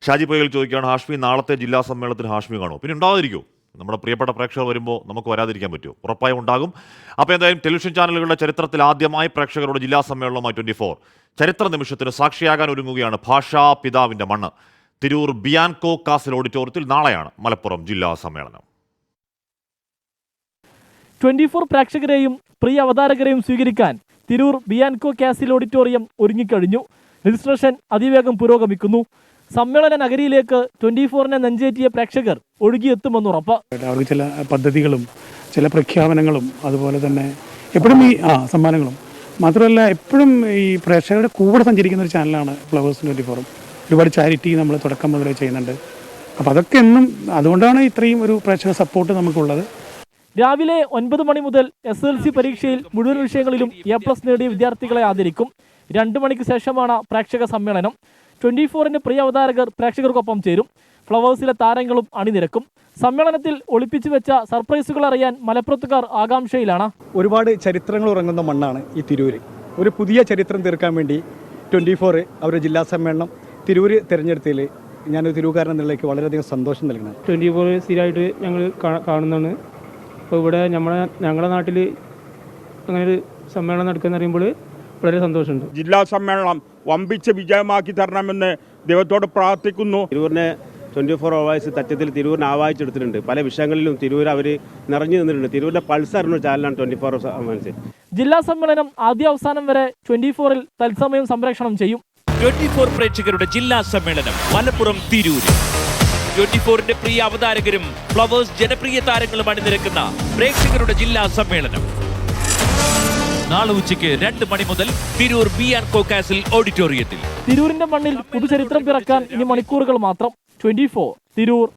ഷാജി പൊയ്കൽ ചോദിക്കുകയാണ്, ഹാഷ്മി നാളത്തെ ജില്ലാ സമ്മേളനത്തിന് ഹാഷ്മി കാണുമോ? പിന്നെ ഉണ്ടാകാതിരിക്കുമോ? നമ്മുടെ പ്രിയപ്പെട്ട പ്രേക്ഷകർ വരുമ്പോൾ നമുക്ക് വരാതിരിക്കാൻ പറ്റുമോ? ഉറപ്പായും ഉണ്ടാകും. അപ്പോൾ എന്തായാലും ടെലിവിഷൻ ചാനലുകളുടെ ചരിത്രത്തിൽ ആദ്യമായി പ്രേക്ഷകരുടെ ജില്ലാ സമ്മേളനവുമായി 24 ചരിത്ര നിമിഷത്തിന് സാക്ഷിയാകാൻ ഒരുങ്ങുകയാണ് ഭാഷാ പിതാവിൻ്റെ മണ്ണ്. തിരൂർ ബിയാൻകോ കാസിൽ ഓഡിറ്റോറിയത്തിൽ നാളെയാണ് മലപ്പുറം ജില്ലാ സമ്മേളനം. 24 പ്രേക്ഷകരെയും പ്രിയ അവതാരകരെയും സ്വീകരിക്കാൻ തിരൂർ ബിയാൻകോ കാസിൽ ഓഡിറ്റോറിയം ഒരുങ്ങിക്കഴിഞ്ഞു. രജിസ്ട്രേഷൻ അതിവേഗം പുരോഗമിക്കുന്നു. സമ്മേളന നഗരിയിലേക്ക് 24-നെ നെഞ്ചേറ്റിയ പ്രേക്ഷകർ ഒഴുകിയെത്തുമെന്നുറപ്പ്. അവർക്ക് ചില പദ്ധതികളും ചില പ്രഖ്യാപനങ്ങളും അതുപോലെ തന്നെ എപ്പോഴും ഈ സമ്മാനങ്ങളും മാത്രമല്ല എപ്പോഴും ഈ പ്രേക്ഷകരുടെ കൂടെ സഞ്ചരിക്കുന്ന ഒരു ചാനലാണ് ഫ്ലവേഴ്സ് 24. ഒരുപാട് ചാരിറ്റി നമ്മൾ തുടക്കം മുതലേ ചെയ്യുന്നുണ്ട്. അപ്പോൾ അതൊക്കെ എന്നും അതുകൊണ്ടാണ് ഇത്രയും ഒരു പ്രേക്ഷക സപ്പോർട്ട് നമുക്കുള്ളത്. രാവിലെ 9 മണി മുതൽ SSLC പരീക്ഷയിൽ മുഴുവൻ വിഷയങ്ങളിലും A+ നേടിയ വിദ്യാർത്ഥികളെ ആദരിക്കും. 2 മണിക്ക് ശേഷമാണ് പ്രേക്ഷക സമ്മേളനം. 24-ന് പ്രിയ അവതാരകർ പ്രേക്ഷകർക്കൊപ്പം ചേരും. ഫ്ലവേഴ്സിലെ താരങ്ങളും അണിനിരക്കും. സമ്മേളനത്തിൽ ഒളിപ്പിച്ചു വെച്ച സർപ്രൈസുകൾ അറിയാൻ മലപ്പുറത്തുകാർ ആകാംക്ഷയിലാണ്. ഒരുപാട് ചരിത്രങ്ങൾ ഉറങ്ങുന്ന മണ്ണാണ് ഈ തിരൂര്. ഒരു പുതിയ ചരിത്രം തീർക്കാൻ വേണ്ടി 24 അവരുടെ ജില്ലാ സമ്മേളനം തിരൂര് തിരഞ്ഞെടുത്തതിൽ ഞാനൊരു തിരൂർക്കാരൻ എന്നതിലേക്ക് വളരെയധികം സന്തോഷം നൽകുന്നത്. 24 സ്ഥിരമായിട്ട് ഞങ്ങൾ കാണുന്നതാണ്. അപ്പോൾ ഇവിടെ ഞങ്ങളുടെ നാട്ടിൽ അങ്ങനെ ഒരു സമ്മേളനം നടക്കുന്ന അറിയുമ്പോൾ വളരെ സന്തോഷമുണ്ട്. ജില്ലാ സമ്മേളനം വമ്പിച്ച വിജയമാക്കി തരണമെന്ന് ദൈവത്തോട് പ്രാർത്ഥിക്കുന്നു. തിരൂരിനെ 24 അവേഴ്സ് തച്ചത്തിൽ തിരൂരിനെ ആവാഹിച്ചെടുത്തിട്ടുണ്ട്. പല വിഷയങ്ങളിലും തിരൂർ അവർ നിറഞ്ഞു നിന്നിട്ടുണ്ട്. തിരൂരിൻ്റെ പൾസറിന് ചാനലാണ് 24 അവേഴ്സ്. ജില്ലാ സമ്മേളനം ആദ്യ അവസാനം വരെ 24-ൽ തത്സമയം സംപ്രേഷണം ചെയ്യും. 24 പ്രേക്ഷകരുടെ ജില്ലാ സമ്മേളനം മലപ്പുറം തിരൂര്. 24-ന്റെ പ്രിയ അവതാരകരും ഫ്ലവേഴ്സ് ജനപ്രിയ താരങ്ങളും അണിനിരക്കുന്ന പ്രേക്ഷകരുടെ ജില്ലാ സമ്മേളനം നാളെ ഉച്ചയ്ക്ക് 2 മണി മുതൽ തിരൂർ ബിയാൻകോ കാസിൽ ഓഡിറ്റോറിയത്തിൽ. തിരൂരിന്റെ മണ്ണിൽ പുതുചരിത്രം പിറക്കാൻ ഇനി മണിക്കൂറുകൾ മാത്രം. 24 തിരൂർ.